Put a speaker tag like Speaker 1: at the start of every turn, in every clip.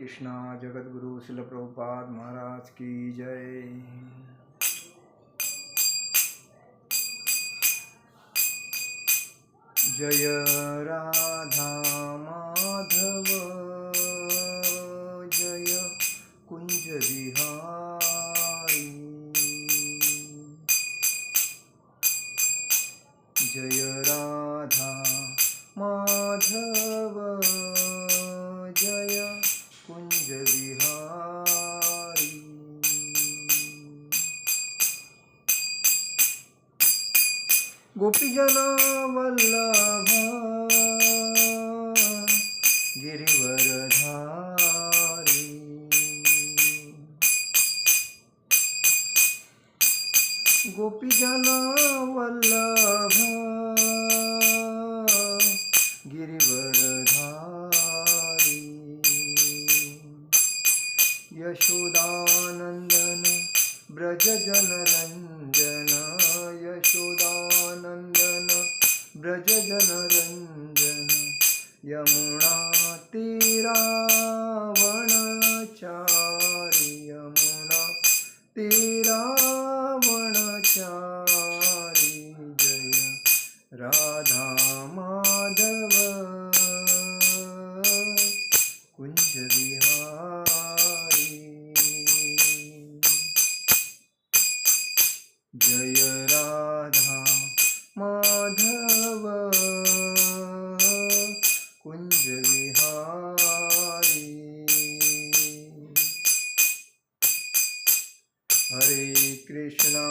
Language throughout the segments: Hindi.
Speaker 1: कृष्णा। जगत गुरु शिल प्रभुपाद महाराज की जय। जय राधा माधव जय कुंज विहारी। जय राधा माधव जय कुंज विहारी। गोपीजन वल्लभ गिरिवरधारी। गोपीजन वल्लभ गिरिवरधारी। यशोदानंदन ब्रज जनरंजन। यशोदानंदन ब्रज जनरंजन। यमुना तीरावनचारी। यमुना तीरावनचारी। जय राधा माधव कुंज विहारी। जय राधा माधव कुंज विहारी। हरे कृष्णा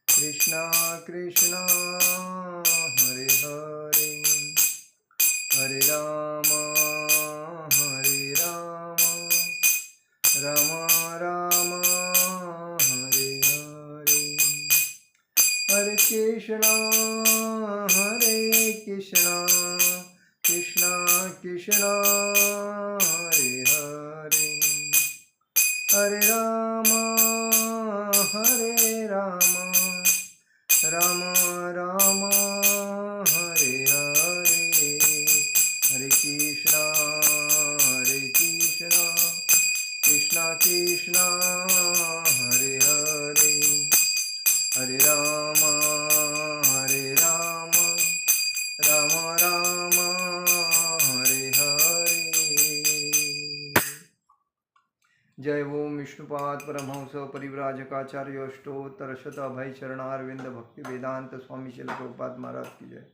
Speaker 1: कृष्णा कृष्णा हरे हरे। हरे राम राम राम हरे हरे। हरे कृष्णा कृष्णा कृष्णा हरे हरे। हरे राम राम राम हरे हरे। हरे कृष्णा कृष्णा कृष्णा हरे हरे। हरे राम राम राम हरे हरे। जय ओम विष्णुपाद परमहंस परिव्राजकाचार्य अष्टोत्तर शत अभय चरणारविंद भक्ति वेदांत स्वामी शिल प्रभुपाद महाराज की जय।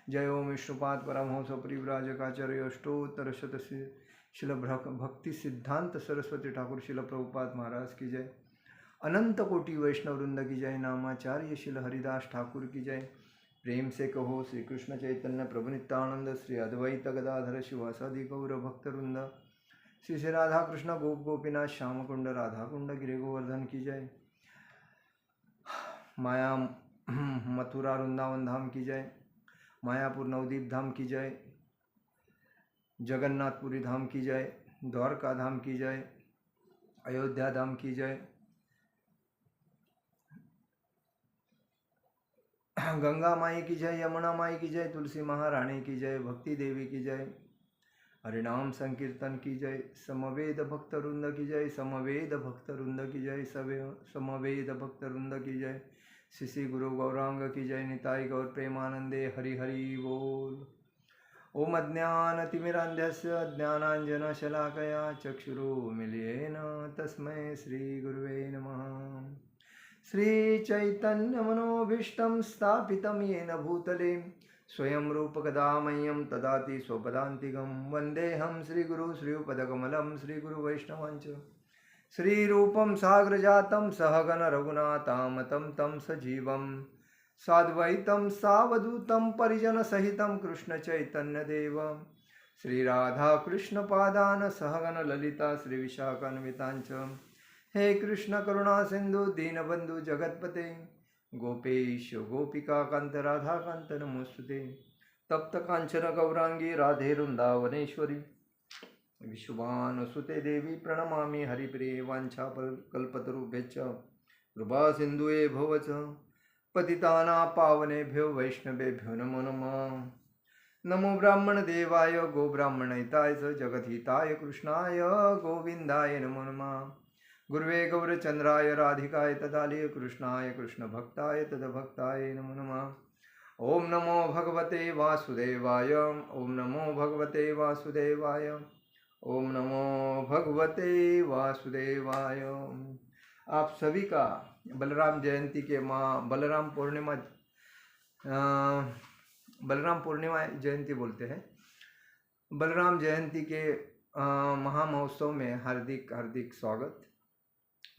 Speaker 1: जय ओम विष्णुपाद परमहंस परिव्राजकाचार्य अष्टोत्तर शत शिल भक्ति सिद्धांत सरस्वती ठाकुर शिल प्रभुपाद महाराज की जय। अनंत कोटि वैष्णव वृंद की जय। नामाचार्य शिल हरिदास ठाकुर की जय। प्रेम से कहो श्री कृष्ण चैतन्य प्रभु नित्यानंद श्री अद्वैत गदाधर शिवासादि गौर भक्त वृंद। श्री श्री राधा कृष्ण गोप गोपीनाथ श्याम कुंड राधा कुंड गिरि गोवर्धन की जय। माया मथुरा वृंदावन धाम की जय। मायापुर नवदीप धाम की जय। जगन्नाथपुरी धाम की जय। द्वारका धाम की जय। अयोध्या धाम की जय। गंगा माई की जय। यमुना माई की जय। तुलसी महारानी की जय। भक्ति देवी की जय। हरिनाम संकीर्तन की जय। समवेद भक्त वृंद की जय। समवेद भक्त वृंद की जय। समवेद भक्त वृंद की जय। श्री गुरु गौरांग की जय। निताई गौर प्रेमानंदे हरि हरि बोल। ओम अज्ञानतिमिरान्धस्य ज्ञानाञ्जनशलाकया चक्षुरुन्मीलितेन तस्मै श्रीगुरुवे नमः। श्रीचैतन्यमनोभीष्टं स्थापितं येन भूतले स्वयं रूपकदा मह्यं ददाति स्वपदान्तिकं। वन्देऽहं श्रीगुरु श्रीयुतपदकमलं श्रीगुरुवैष्णवञ्च श्रीरूपं साग्रजातं सहगण रघुनाथामतं तं सजीवं साद्वैतं सावधूतं परिजनसहितं कृष्णचैतन्यदेवं श्रीराधाकृष्णपादान् सहगण ललिता श्रीविशाखान्विताञ्च। हे कृष्ण करुणा सिंधु दीनबंधु जगतपते गोपेश गोपिका कांत राधा कांत नमोस्तुते। तप्त कांचन गौरांगी राधे वृंदावनेश्वरी विश्वभानुसुते देवी प्रणमामि हरिप्रिये। वाञ्छाकल्पतरुभ्यश्च कृपा सिन्धुवे भवच पतितानां पावनेभ्यो वैष्णवेभ्यो नमो नमः। नमो ब्राह्मण देवाय गो ब्राह्मणहिताय च जगद्हिताय कृष्णाय गोविंदाय नमो नमः। गुरुवे गौरचंद्राय राधिकाय तदालय कृष्णाय कृष्ण भक्ताय तदभक्ताय नमो नमः। ओम नमो भगवते वासुदेवाय। ओम नमो भगवते वासुदेवाय। ओम नमो भगवते वासुदेवाय। आप सभी का बलराम जयंती के माँ बलराम पूर्णिमा जयंती बोलते हैं, बलराम जयंती के महामहोत्सव में हार्दिक हार्दिक स्वागत।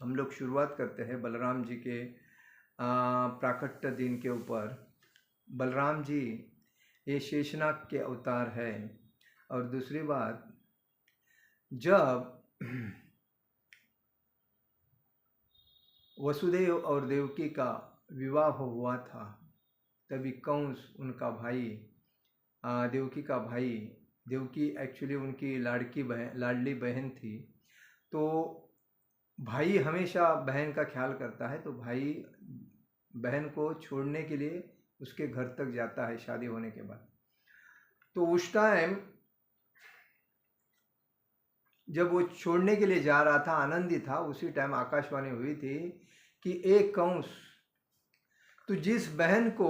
Speaker 1: हम लोग शुरुआत करते हैं बलराम जी के प्राकट्य दिन के ऊपर। बलराम जी ये शेषनाग के अवतार है। और दूसरी बात, जब वसुदेव और देवकी का विवाह हुआ था तभी कंस उनका भाई, देवकी का भाई, देवकी एक्चुअली उनकी लाडली बहन थी। तो भाई हमेशा बहन का ख्याल करता है, तो भाई बहन को छोड़ने के लिए उसके घर तक जाता है शादी होने के बाद। तो उस टाइम जब वो छोड़ने के लिए जा रहा था, आनंदी था, उसी टाइम आकाशवाणी हुई थी कि एक कंस, तो जिस बहन को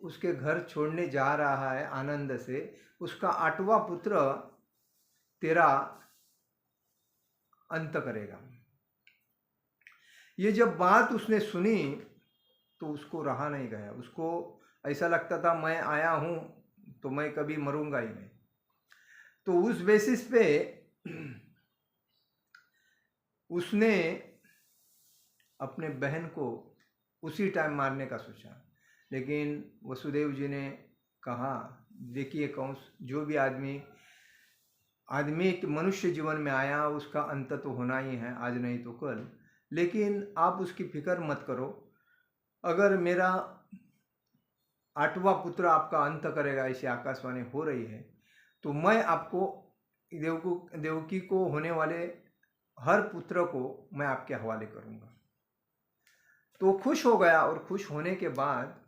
Speaker 1: उसके घर छोड़ने जा रहा है आनंद से, उसका 8वां पुत्र तेरा अंत करेगा। ये जब बात उसने सुनी तो उसको रहा नहीं गया। उसको ऐसा लगता था मैं आया हूं तो मैं कभी मरूंगा ही नहीं। तो उस बेसिस पे उसने अपने बहन को उसी टाइम मारने का सोचा। लेकिन वसुदेव जी ने कहा, देखिए कंस, जो भी आदमी मनुष्य जीवन में आया उसका अंत तो होना ही है, आज नहीं तो कल। लेकिन आप उसकी फिक्र मत करो। अगर मेरा 8वां पुत्र आपका अंत करेगा, ऐसी आकाशवाणी हो रही है, तो मैं आपको देवकी को होने वाले हर पुत्र को मैं आपके हवाले करूंगा। तो खुश हो गया। और खुश होने के बाद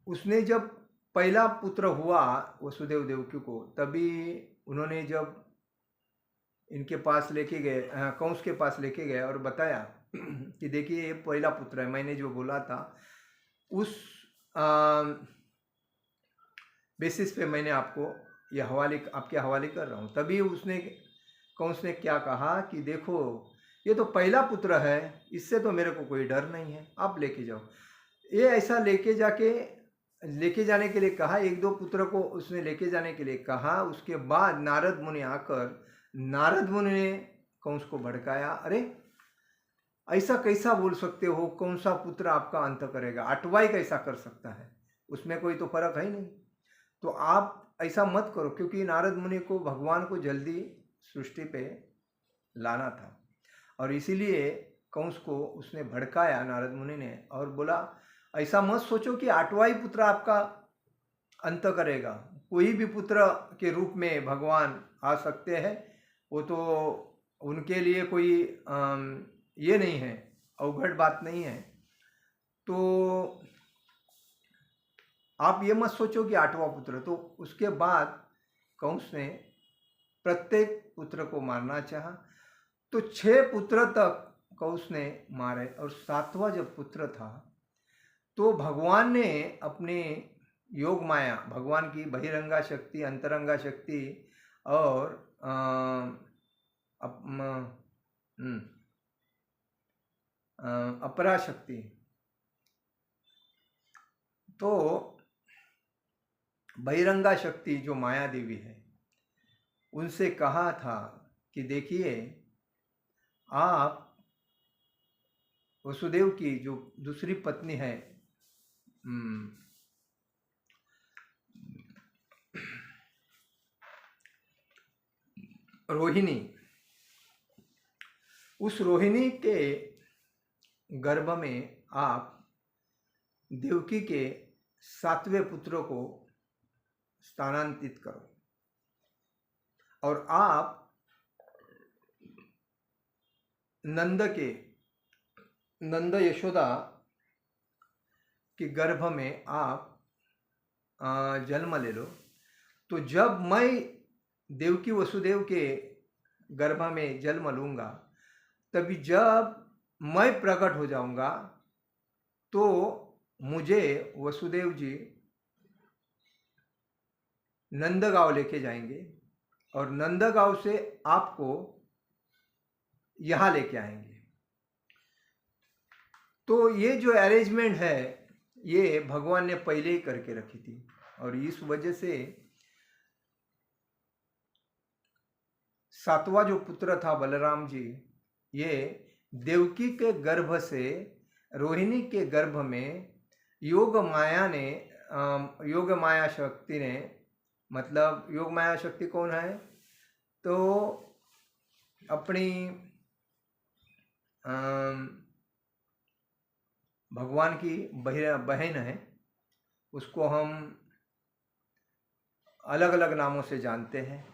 Speaker 1: उसने जब पहला पुत्र हुआ वसुदेव देवकी को, तभी उन्होंने जब इनके पास लेके गए, कंस के पास लेके गए और बताया कि देखिए ये पहला पुत्र है, मैंने जो बोला था उस बेसिस पे मैंने आपको ये आपके हवाले कर रहा हूँ। तभी कंस ने क्या कहा कि देखो ये तो पहला पुत्र है, इससे तो मेरे को कोई डर नहीं है, आप लेके जाओ। ये ऐसा लेके जाने के लिए कहा, 1-2 पुत्र को उसने लेके जाने के लिए कहा। उसके बाद नारद मुनि आकर, नारद मुनि ने कंस को भड़काया, अरे ऐसा कैसा बोल सकते हो, कौन सा पुत्र आपका अंत करेगा, 8वां कैसा कर सकता है, उसमें कोई तो फर्क है नहीं। तो आप ऐसा मत करो, क्योंकि नारद मुनि को भगवान को जल्दी सृष्टि पे लाना था। और इसीलिए कंस को उसने भड़काया नारद मुनि ने, और बोला ऐसा मत सोचो कि 8वां ही पुत्र आपका अंत करेगा। कोई भी पुत्र के रूप में भगवान आ सकते हैं, वो तो उनके लिए कोई ये नहीं है, अवघड़ बात नहीं है। तो आप ये मत सोचो कि 8वां पुत्र। तो उसके बाद कंस ने प्रत्येक पुत्र को मारना चाहा, तो 6 पुत्र तक कंस ने मारे। और 7वां जब पुत्र था तो भगवान ने अपने योग माया, भगवान की बहिरंगा शक्ति, अंतरंगा शक्ति और अपरा शक्ति, तो बहिरंगा शक्ति जो माया देवी है, उनसे कहा था कि देखिए आप वसुदेव की जो दूसरी पत्नी है रोहिणी, उस रोहिणी के गर्भ में आप देवकी के 7वें पुत्र को स्थानांतरित करो, और आप नंद यशोदा के गर्भ में आप जन्म ले लो, तो जब मैं देवकी वसुदेव के गर्भ में जन्म लूँगा, तभी जब मैं प्रकट हो जाऊँगा तो मुझे वसुदेव जी नंदगांव लेके जाएंगे और नंदगांव से आपको यहाँ लेके आएंगे। तो ये जो अरेंजमेंट है ये भगवान ने पहले ही करके रखी थी, और इस वजह से सातवां जो पुत्र था बलराम जी, ये देवकी के गर्भ से रोहिणी के गर्भ में योग माया शक्ति ने, मतलब योग माया शक्ति कौन है, तो अपनी भगवान की बहन है, उसको हम अलग अलग नामों से जानते हैं।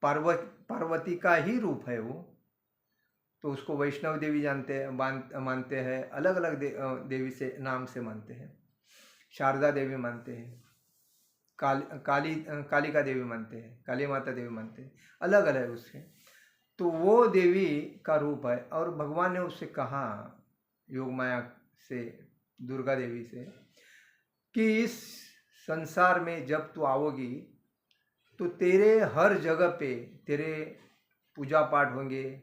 Speaker 1: पार्वती का ही रूप है वो, तो उसको वैष्णव देवी मानते हैं, अलग अलग देवी से नाम से मानते हैं। शारदा देवी मानते हैं, कालिका देवी मानते हैं, काली माता देवी मानते हैं, अलग अलग उसके। तो वो देवी का रूप है, और भगवान ने उससे कहा, योग माया से, दुर्गा देवी से, कि इस संसार में जब तू आओगी तो तेरे हर जगह पे तेरे पूजा पाठ होंगे,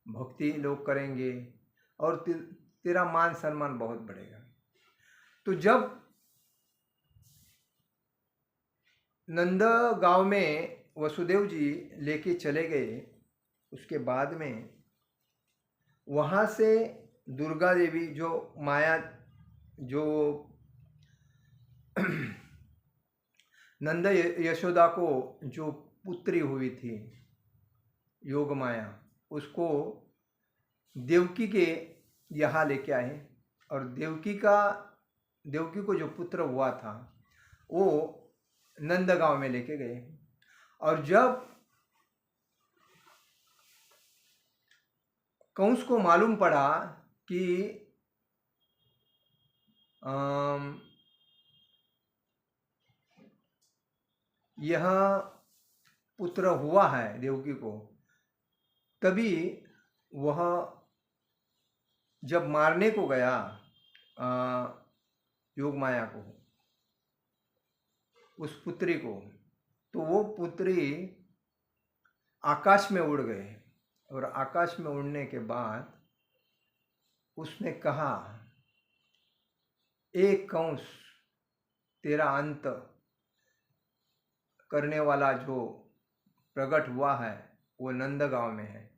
Speaker 1: भक्ति लोग करेंगे, और तेरा मान सम्मान बहुत बढ़ेगा। तो जब नंदगांव में वसुदेव जी लेके चले गए, उसके बाद में वहाँ से दुर्गा देवी जो माया, जो नंद यशोदा को जो पुत्री हुई थी योग माया, उसको देवकी के यहाँ लेके आए, और देवकी को जो पुत्र हुआ था वो नंदगांव में लेके गए। और जब कंस को मालूम पड़ा कि यह पुत्र हुआ है देवकी को, तभी वह जब मारने को गया योग माया को, उस पुत्री को, तो वो पुत्री आकाश में उड़ गए, और आकाश में उड़ने के बाद उसने कहा, एक कंस, तेरा अंत करने वाला जो प्रकट हुआ है वो नंदगांव में है।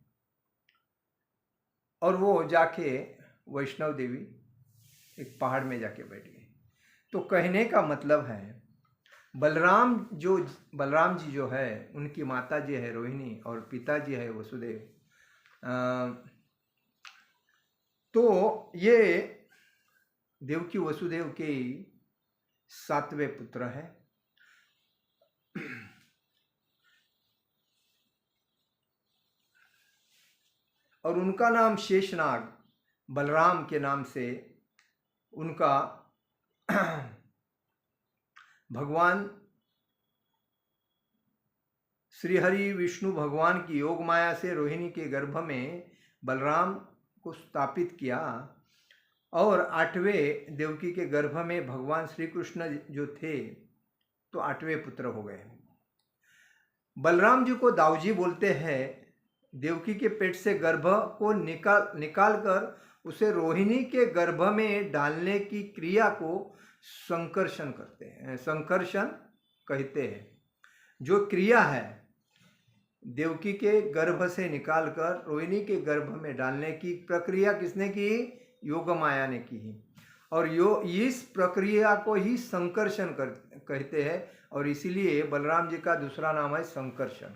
Speaker 1: और वो जाके वैष्णव देवी एक पहाड़ में जाके बैठ गई। तो कहने का मतलब है, बलराम जी जो है, उनकी माता जी है रोहिणी और पिताजी है वसुदेव। तो ये देवकी वसुदेव के 7वें पुत्र है। और उनका नाम शेषनाग, बलराम के नाम से उनका भगवान श्रीहरि विष्णु भगवान की योग माया से रोहिणी के गर्भ में बलराम को स्थापित किया, और 8वें देवकी के गर्भ में भगवान श्री कृष्ण जो थे, तो 8वें पुत्र हो गए। बलराम जी को दाऊजी बोलते हैं। देवकी के पेट से गर्भ को निकाल कर उसे रोहिणी के गर्भ में डालने की क्रिया को संकर्षण करते हैं, संकर्षण कहते हैं। जो क्रिया है देवकी के गर्भ से निकालकर रोहिणी के गर्भ में डालने की प्रक्रिया किसने की? योग माया ने की। और इस प्रक्रिया को ही संकर्षण कहते हैं, और इसीलिए बलराम जी का दूसरा नाम है संकर्षण।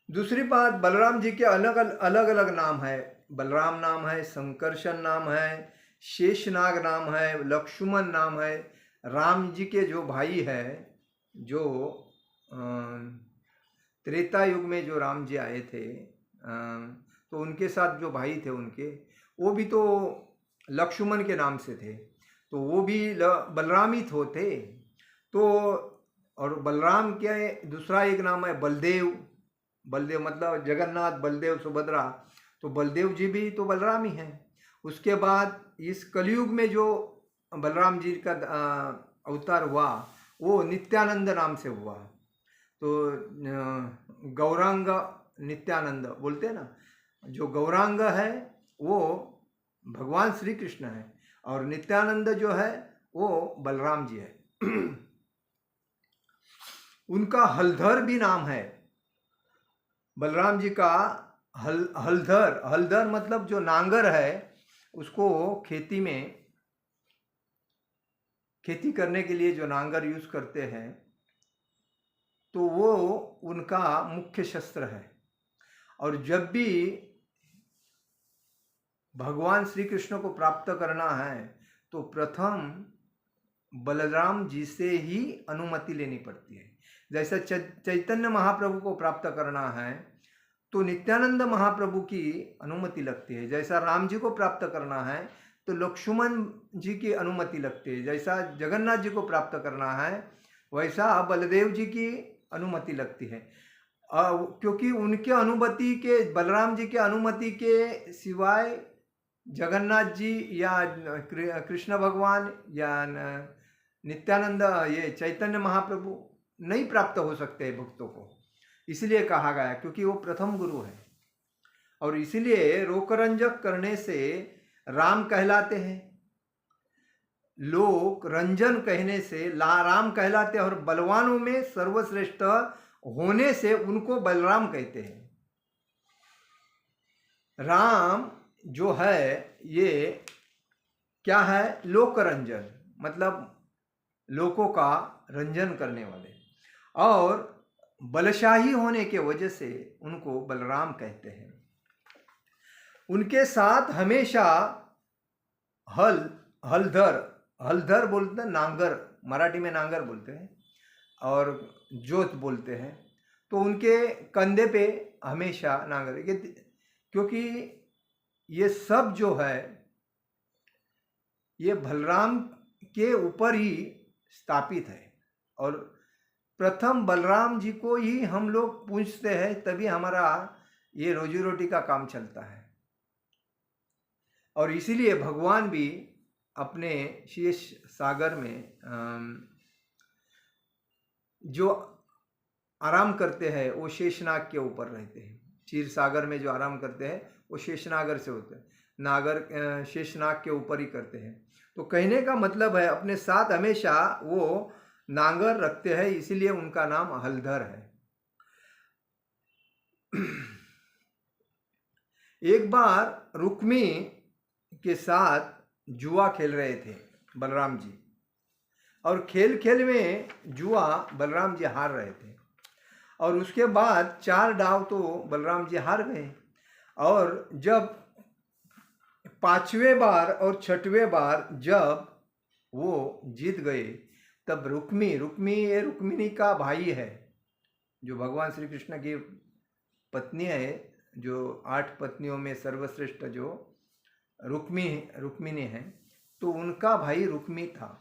Speaker 1: दूसरी बात, बलराम जी के अलग अलग नाम है। बलराम नाम है, संकर्षण नाम है, शेषनाग नाम है, लक्ष्मण नाम है। राम जी के जो भाई है, जो त्रेता युग में जो राम जी आए थे, तो उनके साथ जो भाई थे उनके, वो भी तो लक्ष्मण के नाम से थे, तो वो भी बलराम ही थे। तो और बलराम के दूसरा एक नाम है बलदेव। बलदेव मतलब जगन्नाथ, बलदेव, सुभद्रा, तो बलदेव जी भी तो बलराम ही हैं। उसके बाद इस कलयुग में जो बलराम जी का अवतार हुआ वो नित्यानंद नाम से हुआ। तो गौरांग नित्यानंद बोलते हैं ना, जो गौरांग है वो भगवान श्री कृष्ण है और नित्यानंद जो है वो बलराम जी है। उनका हलधर भी नाम है। बलराम जी का हलधर, हलधर मतलब जो नांगर है उसको खेती में, खेती करने के लिए जो नांगर यूज करते हैं, तो वो उनका मुख्य शस्त्र है। और जब भी भगवान श्री कृष्ण को प्राप्त करना है तो प्रथम बलराम जी से ही अनुमति लेनी पड़ती है। जैसा चैतन्य महाप्रभु को प्राप्त करना है तो नित्यानंद महाप्रभु की अनुमति लगती है। जैसा राम जी को प्राप्त करना है तो लक्ष्मण जी की अनुमति लगती है। जैसा जगन्नाथ जी को प्राप्त करना है वैसा बलदेव जी की अनुमति लगती है। क्योंकि उनके अनुमति के, बलराम जी के अनुमति के सिवाय जगन्नाथ जी या कृष्ण भगवान या नित्यानंद, ये चैतन्य महाप्रभु नहीं प्राप्त हो सकते भक्तों को। इसलिए कहा गया क्योंकि वो प्रथम गुरु है। और इसीलिए रोकरंजक करने से राम कहलाते हैं, लोक रंजन कहने से राम कहलाते हैं, और बलवानों में सर्वश्रेष्ठ होने से उनको बलराम कहते हैं। राम जो है ये क्या है? लोक रंजन, मतलब लोकों का रंजन करने वाले, और बलशाही होने के वजह से उनको बलराम कहते हैं। उनके साथ हमेशा हलधर, हलधर बोलते हैं, नांगर, मराठी में नांगर बोलते हैं और जोत बोलते हैं। तो उनके कंधे पे हमेशा नांगर, क्योंकि ये सब जो है ये बलराम के ऊपर ही स्थापित है। और प्रथम बलराम जी को ही हम लोग पूजते हैं, तभी हमारा ये रोजी रोटी का काम चलता है। और इसीलिए भगवान भी अपने शेष सागर में जो आराम करते हैं वो शेषनाग के ऊपर रहते हैं। क्षीर सागर में जो आराम करते हैं वो शेषनागर से होते हैं, नागर शेषनाग के ऊपर ही करते हैं। तो कहने का मतलब है अपने साथ हमेशा वो नांगर रखते हैं, इसीलिए उनका नाम हलधर है। एक बार रुक्मी के साथ जुआ खेल रहे थे बलराम जी, और खेल खेल में जुआ बलराम जी हार रहे थे। और उसके बाद 4 डाव तो बलराम जी हार गए, और जब 5वें बार और 6वें बार जब वो जीत गए, तब रुक्मिणी का भाई है, जो भगवान श्री कृष्ण की पत्नी है, जो 8 पत्नियों में सर्वश्रेष्ठ जो रुक्मिणी है, तो उनका भाई रुक्मी था।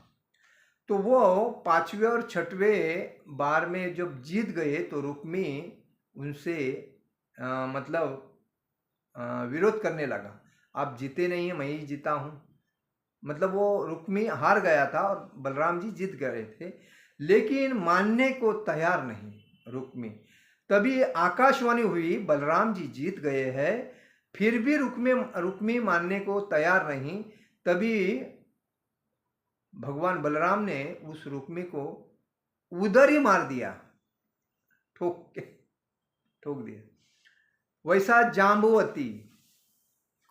Speaker 1: तो वो 5वें और 6वें बार में जब जीत गए तो रुक्मी उनसे मतलब विरोध करने लगा, आप जीते नहीं हैं, मैं ही जीता हूँ। मतलब वो रुक्मी हार गया था और बलराम जी जीत गए थे, लेकिन मानने को तैयार नहीं रुक्मी। तभी आकाशवाणी हुई बलराम जी जीत गए हैं, फिर भी रुक्मी मानने को तैयार नहीं। तभी भगवान बलराम ने उस रुक्मी को उधर ही मार दिया, ठोक दिया। वैसा जाम्बवती,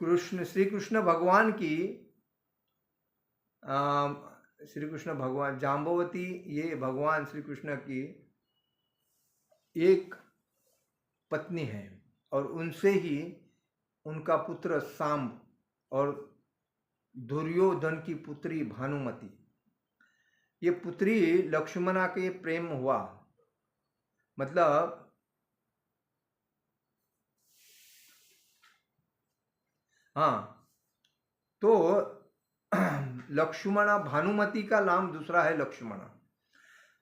Speaker 1: श्री कृष्ण भगवान की श्री कृष्ण भगवान जाम्बवती, ये भगवान श्री कृष्ण की एक पत्नी है, और उनसे ही उनका पुत्र सांब और दुर्योधन की पुत्री भानुमति, ये पुत्री लक्ष्मणा के प्रेम हुआ। मतलब हाँ, तो लक्ष्मणा, भानुमति का नाम दूसरा है लक्ष्मणा।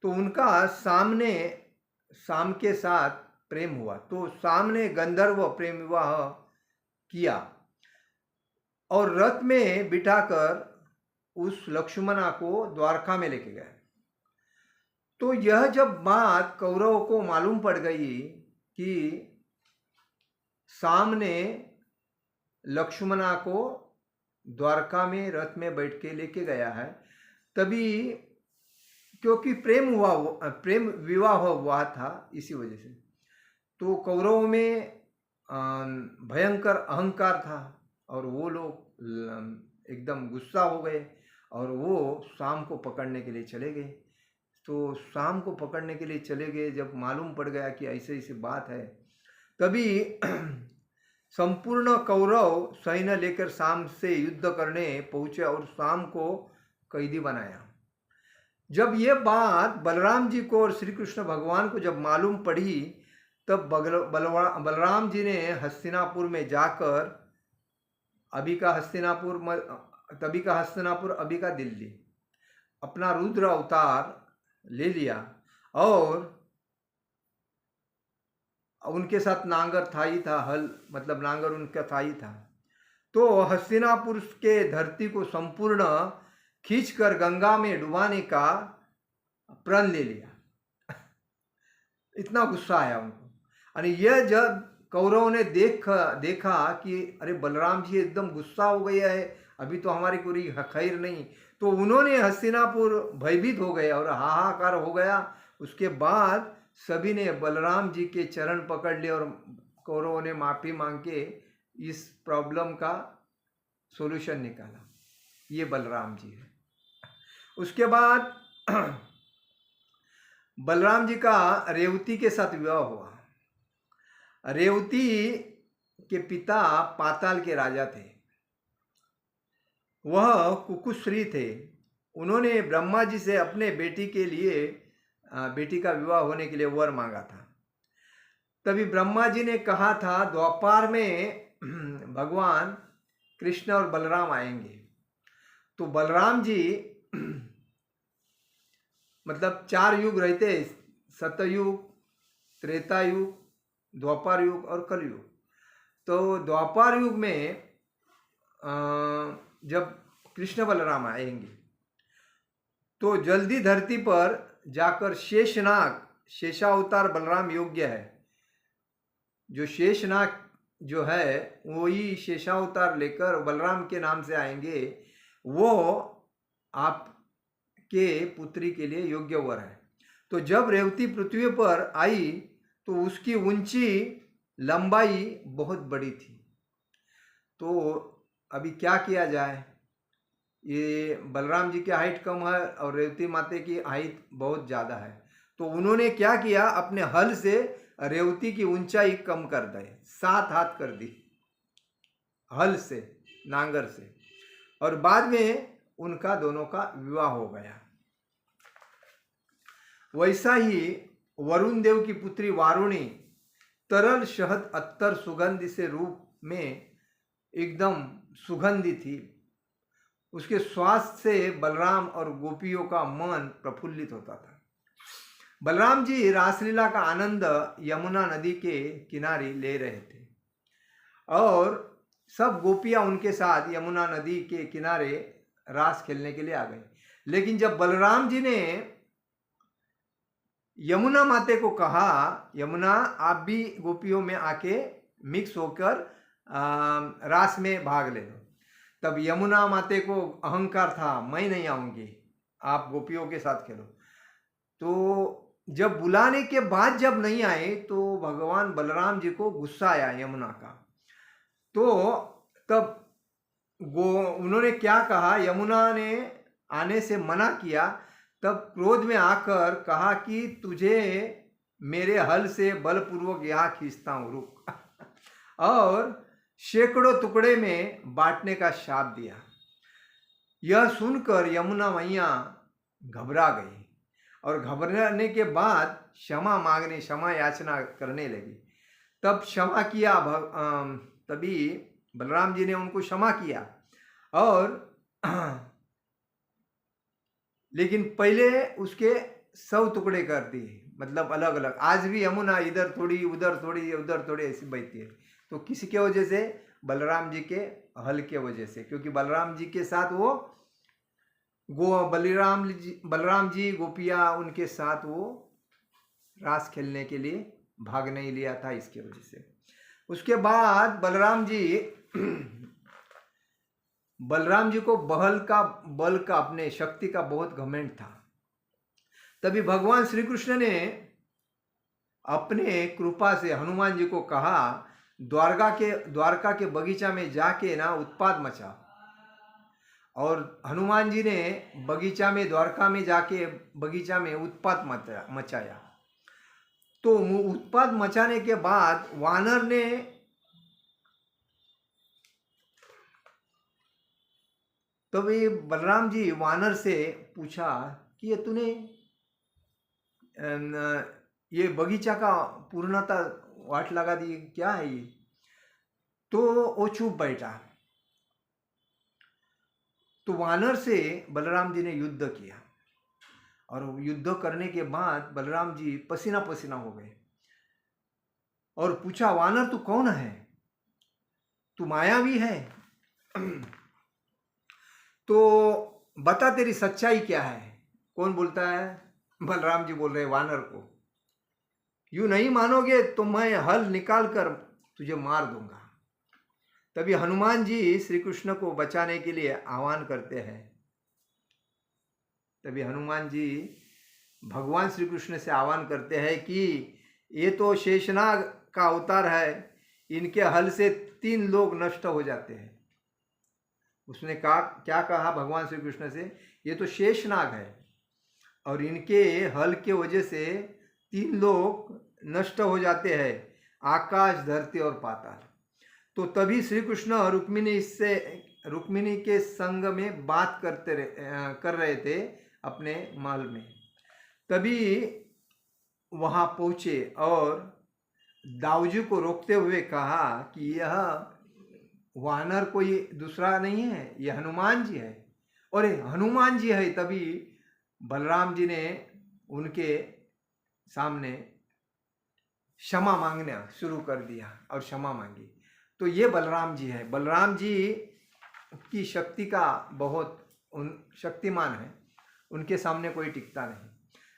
Speaker 1: तो उनका साम के साथ प्रेम हुआ, तो साम ने गंधर्व प्रेम विवाह किया और रथ में बिठाकर उस लक्ष्मणा को द्वारका में लेके गए। तो यह जब बात कौरवों को मालूम पड़ गई कि साम ने लक्ष्मणा को द्वारका में रथ में बैठ के लेके गया है, तभी क्योंकि प्रेम विवाह हुआ था इसी वजह से, तो कौरवों में भयंकर अहंकार था और वो लोग एकदम गुस्सा हो गए और वो साम को पकड़ने के लिए चले गए। तो साम को पकड़ने के लिए चले गए, जब मालूम पड़ गया कि ऐसे ऐसी बात है, तभी संपूर्ण कौरव सैन्य लेकर साम से युद्ध करने पहुंचे और साम को कैदी बनाया। जब ये बात बलराम जी को और श्री कृष्ण भगवान को जब मालूम पड़ी, तब बलराम जी ने हस्तिनापुर में जाकर, अभी का हस्तिनापुर अभी का दिल्ली, अपना रुद्र अवतार ले लिया और उनके साथ नांगर था ही था, हल मतलब नांगर उनका था ही था। तो हस्तिनापुर के धरती को संपूर्ण खींचकर गंगा में डुबाने का प्रण ले लिया। इतना गुस्सा आया उनको। और यह जब कौरवों ने देखा कि अरे बलराम जी एकदम गुस्सा हो गया है, अभी तो हमारी पूरी खैर नहीं, तो उन्होंने हस्तिनापुर भयभीत हो गए और हाहाकार हो गया। उसके बाद सभी ने बलराम जी के चरण पकड़ लिए और कौरवों ने माफ़ी मांग के इस प्रॉब्लम का सॉल्यूशन निकाला। ये बलराम जी है। उसके बाद बलराम जी का रेवती के साथ विवाह हुआ। रेवती के पिता पाताल के राजा थे, वह कुकुश्री थे। उन्होंने ब्रह्मा जी से अपने बेटी का विवाह होने के लिए वर मांगा था। तभी ब्रह्मा जी ने कहा था द्वापर में भगवान कृष्ण और बलराम आएंगे। तो बलराम जी मतलब 4 युग रहते, सतयुग, त्रेता युग, द्वापर युग और कलयुग। तो द्वापर युग में जब कृष्ण बलराम आएंगे तो जल्दी धरती पर जाकर शेषावतार बलराम योग्य है। जो शेषनाग जो है वही शेषावतार लेकर बलराम के नाम से आएंगे, वो आपके पुत्री के लिए योग्य वर है। तो जब रेवती पृथ्वी पर आई तो उसकी ऊंची लंबाई बहुत बड़ी थी। तो अभी क्या किया जाए, ये बलराम जी की हाइट कम है और रेवती माता की हाइट बहुत ज़्यादा है। तो उन्होंने क्या किया, अपने हल से रेवती की ऊंचाई कम कर दी, 7 हाथ कर दी हल से, नांगर से, और बाद में उनका दोनों का विवाह हो गया। वैसा ही वरुण देव की पुत्री वारुणी तरल शहद अत्तर सुगंधि से रूप में एकदम सुगंधी थी। उसके स्वास्थ्य से बलराम और गोपियों का मन प्रफुल्लित होता था। बलराम जी रासलीला का आनंद यमुना नदी के किनारे ले रहे थे और सब गोपियां उनके साथ यमुना नदी के किनारे रास खेलने के लिए आ गए। लेकिन जब बलराम जी ने यमुना माते को कहा, यमुना आप भी गोपियों में आके मिक्स होकर रास में भाग ले लो, तब यमुना माते को अहंकार था, मैं नहीं आऊँगी, आप गोपियों के साथ खेलो। तो जब बुलाने के बाद जब नहीं आए तो भगवान बलराम जी को गुस्सा आया यमुना का। तो तब उन्होंने क्या कहा, यमुना ने आने से मना किया। तब क्रोध में आकर कहा कि तुझे मेरे हल से बलपूर्वक यहाँ खींचता हूँ, रुक और सैकड़ों टुकड़े में बांटने का शाप दिया। यह सुनकर यमुना मैया घबरा गई और घबराने के बाद क्षमा याचना करने लगी। तब क्षमा किया, तभी बलराम जी ने उनको क्षमा किया और लेकिन पहले उसके 100 टुकड़े कर दिए, मतलब अलग अलग। आज भी यमुना इधर थोड़ी उधर थोड़ी ऐसी बहती है। तो किसी के वजह से? बलराम जी के हल के वजह से, क्योंकि बलराम जी के साथ वो बलराम जी गोपिया उनके साथ वो रास खेलने के लिए भाग नहीं लिया था, इसके वजह से। उसके बाद बलराम जी को बल का अपने शक्ति का बहुत घमंड था। तभी भगवान श्री कृष्ण ने अपने कृपा से हनुमान जी को कहा, द्वारका के बगीचा में जाके ना उत्पात मचा। और हनुमान जी ने द्वारका में जाके बगीचा में उत्पात मचाया। तो उत्पात मचाने के बाद वानर ने तभी बलराम जी वानर से पूछा कि ये तूने ये बगीचा का पूर्णता वाट लगा दी, क्या है ये? तो वो चुप बैठा। तो वानर से बलराम जी ने युद्ध किया, और युद्ध करने के बाद बलराम जी पसीना पसीना हो गए और पूछा, वानर तू कौन है? तू मायावी है? तो बता तेरी सच्चाई क्या है? कौन बोलता है? बलराम जी बोल रहे वानर को, यूं नहीं मानोगे तो मैं हल निकाल कर तुझे मार दूंगा। तभी हनुमान जी श्री कृष्ण को बचाने के लिए आह्वान करते हैं। तभी हनुमान जी भगवान श्री कृष्ण से आह्वान करते हैं कि ये तो शेषनाग का अवतार है, इनके हल से 3 लोग नष्ट हो जाते हैं। उसने कहा, क्या कहा भगवान श्री कृष्ण से? ये तो शेषनाग है और इनके हल के वजह से 3 लोग नष्ट हो जाते हैं, आकाश, धरती और पाताल। तो तभी श्री कृष्ण रुक्मिणी के संग में बात कर रहे थे अपने महल में। तभी वहां पहुंचे और दाऊजी को रोकते हुए कहा कि यह वानर कोई दूसरा नहीं है, यह हनुमान जी है। और हनुमान जी है। तभी बलराम जी ने उनके सामने क्षमा मांगना शुरू कर दिया और क्षमा मांगी। तो ये बलराम जी है। बलराम जी की शक्ति का बहुत शक्तिमान है, उनके सामने कोई टिकता नहीं।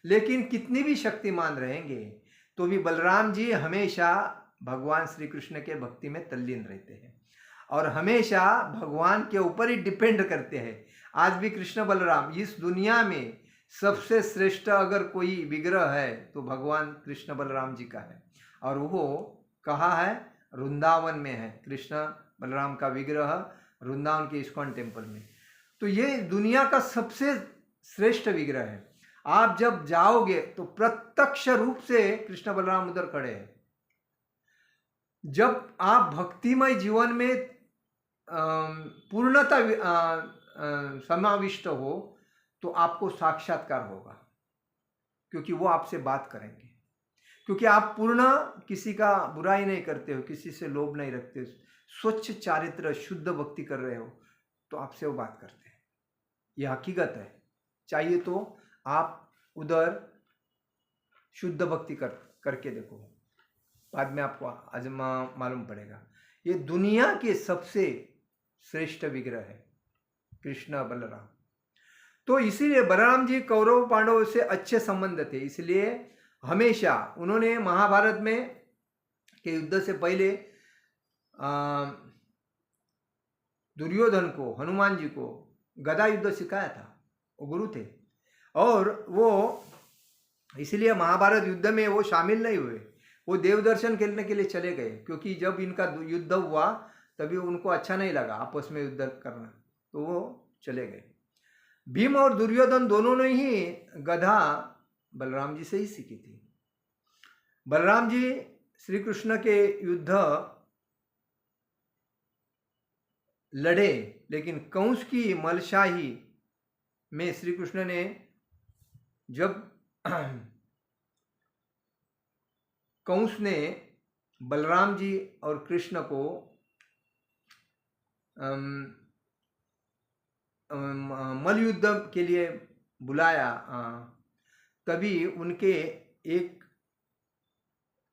Speaker 1: लेकिन कितनी भी शक्तिमान रहेंगे तो भी बलराम जी हमेशा भगवान श्री कृष्ण के भक्ति में तल्लीन रहते हैं और हमेशा भगवान के ऊपर ही डिपेंड करते हैं। आज भी कृष्ण बलराम इस दुनिया में सबसे श्रेष्ठ अगर कोई विग्रह है तो भगवान कृष्ण बलराम जी का है, और वो कहाँ है? वृंदावन में है। कृष्ण बलराम का विग्रह वृंदावन के इस्कॉन टेम्पल में। तो ये दुनिया का सबसे श्रेष्ठ विग्रह है। आप जब जाओगे तो प्रत्यक्ष रूप से कृष्ण बलराम उधर खड़े हैं। जब आप भक्तिमय जीवन में पूर्णता समाविष्ट हो तो आपको साक्षात्कार होगा, क्योंकि वो आपसे बात करेंगे। क्योंकि आप पूर्ण किसी का बुराई नहीं करते हो, किसी से लोभ नहीं रखते, स्वच्छ चारित्र शुद्ध भक्ति कर रहे हो, तो आपसे वो बात करते हैं। यह हकीकत है। चाहिए तो आप उधर शुद्ध भक्ति करके देखो, बाद में आपको आजमा मालूम पड़ेगा। ये दुनिया के सबसे श्रेष्ठ विग्रह है कृष्ण बलराम। तो इसीलिए बलराम जी कौरव पांडवों से अच्छे संबंध थे, इसलिए हमेशा उन्होंने महाभारत में के युद्ध से पहले दुर्योधन को, हनुमान जी को गदा युद्ध सिखाया था। वो गुरु थे और वो इसलिए महाभारत युद्ध में वो शामिल नहीं हुए। वो देवदर्शन खेलने के लिए चले गए, क्योंकि जब इनका युद्ध हुआ तभी उनको अच्छा नहीं लगा आपस में युद्ध करना, तो वो चले गए। भीम और दुर्योधन दोनों ने ही गधा बलराम जी से ही सीखी थी। बलराम जी श्री कृष्ण के युद्ध लड़े, लेकिन कंस की मलशाही में श्री कृष्ण ने जब कंस ने बलराम जी और कृष्ण को मल्ल युद्ध के लिए बुलाया, तभी उनके एक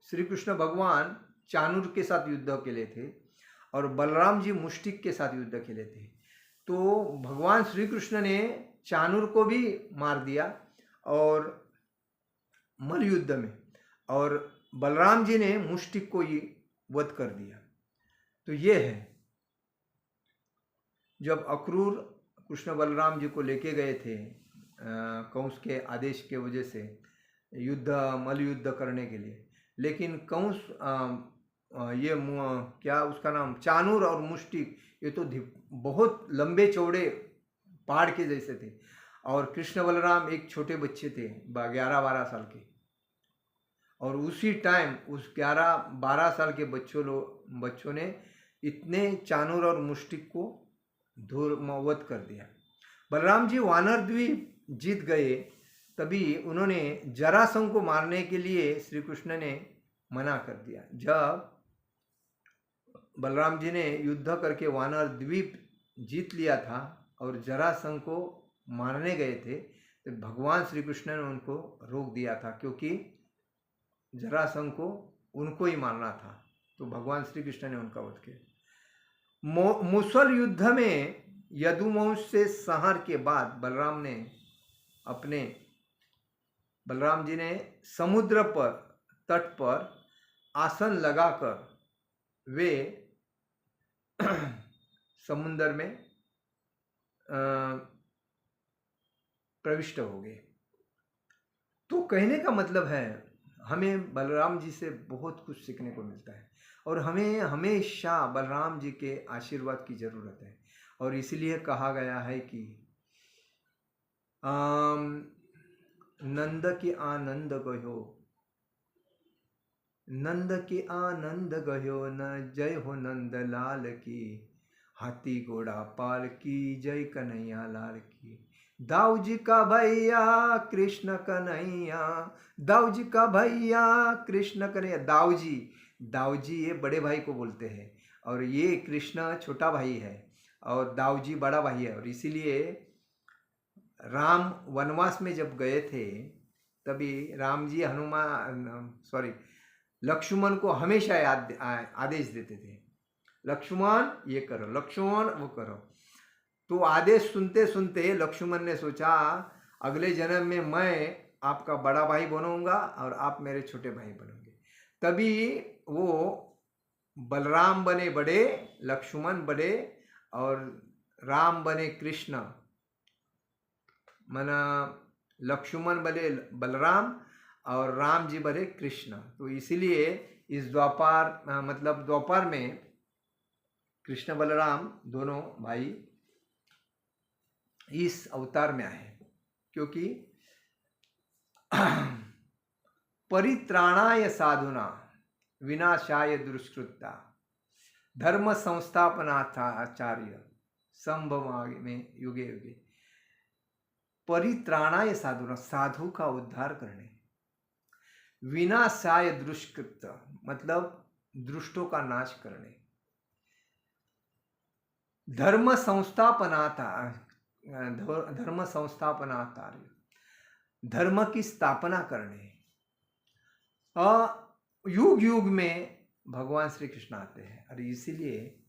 Speaker 1: श्री कृष्ण भगवान चाणूर के साथ युद्ध के लिए थे और बलराम जी मुष्टिक के साथ युद्ध के लिए थे। तो भगवान श्री कृष्ण ने चाणूर को भी मार दिया और मल्ल युद्ध में, और बलराम जी ने मुष्टिक को ही वध कर दिया। तो ये है, जब अक्रूर कृष्ण बलराम जी को लेके गए थे कंस के आदेश के वजह से मल्ल युद्ध करने के लिए, लेकिन कंस ये क्या उसका नाम, चाणूर और मुष्टिक, ये तो बहुत लंबे चौड़े पहाड़ के जैसे थे, और कृष्ण बलराम एक छोटे बच्चे थे 11-12 साल के, और उसी टाइम उस 11-12 साल के बच्चों ने इतने चाणूर और मुष्टिक को वध कर दिया। बलराम जी वानर द्वीप जीत गए, तभी उन्होंने जरासंध को मारने के लिए श्री कृष्ण ने मना कर दिया। जब बलराम जी ने युद्ध करके वानर द्वीप जीत लिया था और जरासंध को मारने गए थे, तो भगवान श्री कृष्ण ने उनको रोक दिया था, क्योंकि जरासंध को उनको ही मारना था। तो भगवान श्री कृष्ण ने उनका वध किया। मुसल युद्ध में यदुवंश से संहार के बाद बलराम जी ने समुद्र पर तट पर आसन लगाकर वे समुद्र में प्रविष्ट हो गए। तो कहने का मतलब है, हमें बलराम जी से बहुत कुछ सीखने को मिलता है और हमें हमेशा बलराम जी के आशीर्वाद की जरूरत है। और इसलिए कहा गया है कि नंद के आनंद गयो, नंद के आनंद गयो न, जय हो नंद लाल की, हाथी घोड़ा पाल की, जय कन्हैया लाल की। दाऊ जी का भैया कृष्ण कन्हैया, दाऊ जी का भैया कृष्ण कन्हैया। दाऊ जी ये बड़े भाई को बोलते हैं, और ये कृष्ण छोटा भाई है और दाऊ जी बड़ा भाई है। और इसीलिए राम वनवास में जब गए थे, तभी राम जी लक्ष्मण को हमेशा आदेश देते थे, लक्ष्मण ये करो, लक्ष्मण वो करो। तो आदेश सुनते सुनते लक्ष्मण ने सोचा, अगले जन्म में मैं आपका बड़ा भाई बनूंगा और आप मेरे छोटे भाई बनोगे। तभी वो बलराम बने बड़े, लक्ष्मण बने और राम बने कृष्ण, मना लक्ष्मण बने बलराम और राम जी बने कृष्ण। तो इसीलिए इस द्वापर में कृष्ण बलराम दोनों भाई इस अवतार में आए, क्योंकि परित्राणाय साधुना विनाशाय दुष्कृता धर्म संस्थापनाचार्य संभव में युगे युगे। परित्राणाय साधुना, साधु का उद्धार करने, विनाशाय दुष्कृत मतलब दुष्टों का नाश करने, धर्म संस्थापनाचार्य धर्म की स्थापना करने। युग युग में भगवान श्री कृष्ण आते हैं, और इसीलिए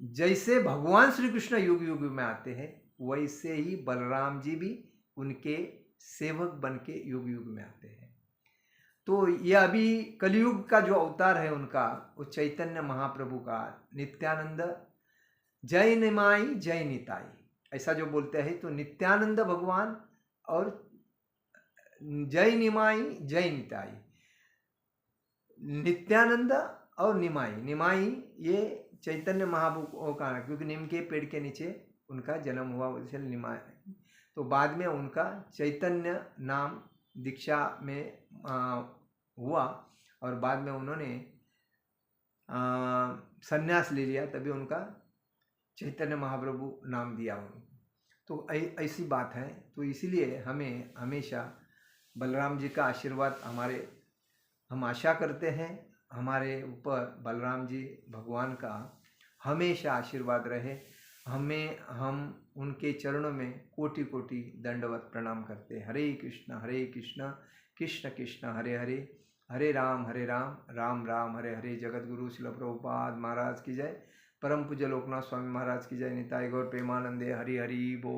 Speaker 1: जैसे भगवान श्री कृष्ण युग युग में आते हैं, वैसे ही बलराम जी भी उनके सेवक बन के युग युग में आते हैं। तो ये अभी कलयुग का जो अवतार है उनका, वो चैतन्य महाप्रभु का नित्यानंद जय निमाई जय निताई, ऐसा जो बोलते हैं। तो नित्यानंद भगवान और जय निमाई जय निताई, नित्यानंद और निमाई ये चैतन्य महाप्रभु का, क्योंकि नीम के पेड़ के नीचे उनका जन्म हुआ, इसलिए निमाई। तो बाद में उनका चैतन्य नाम दीक्षा में हुआ, और बाद में उन्होंने संन्यास ले लिया, तभी उनका चैतन्य महाप्रभु नाम दिया उन्होंने। तो ऐसी बात है। तो इसीलिए हमें हमेशा बलराम जी का आशीर्वाद हम आशा करते हैं, हमारे ऊपर बलराम जी भगवान का हमेशा आशीर्वाद रहे। हम उनके चरणों में कोटि कोटि दंडवत प्रणाम करते हैं। हरे कृष्ण कृष्ण कृष्ण हरे हरे, हरे राम राम राम हरे हरे। जगत गुरु शिल प्रभुपाद महाराज की जय। परम पूज्य लोकनाथ स्वामी महाराज की जय। निताई गौर प्रेमानंदे हरि हरि बोल।